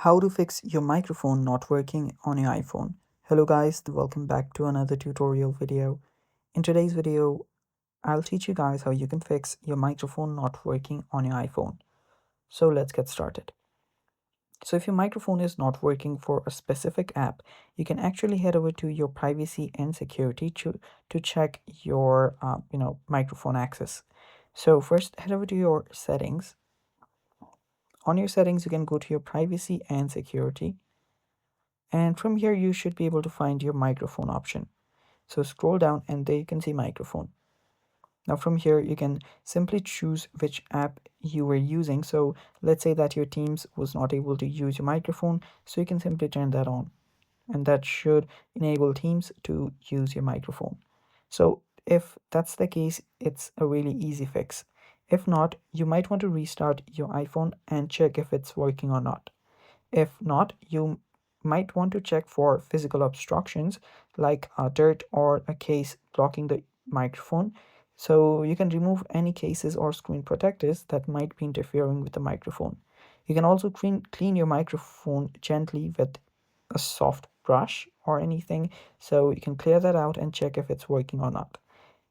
How to fix your microphone not working on your iPhone. Hello guys, welcome back to another tutorial video. In today's video, I'll teach you guys how you can fix your microphone not working on your iPhone. So let's get started. So if your microphone is not working for a specific app, you can actually head over to your privacy and security to check your microphone access. So first head over to your settings. On your settings, you can go to your privacy and security. And from here, you should be able to find your microphone option. So scroll down and there you can see microphone. Now from here, you can simply choose which app you were using. So let's say that your Teams was not able to use your microphone. So you can simply turn that on and that should enable Teams to use your microphone. So if that's the case, it's a really easy fix. If not, you might want to restart your iPhone and check if it's working or not. If not, you might want to check for physical obstructions like dirt or a case blocking the microphone. So you can remove any cases or screen protectors that might be interfering with the microphone. You can also clean your microphone gently with a soft brush or anything. So you can clear that out and check if it's working or not.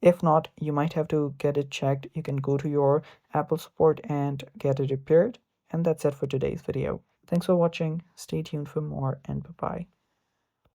If not, you might have to get it checked. You can go to your Apple support and get it repaired. And that's it for today's video. Thanks for watching. Stay tuned for more and bye bye.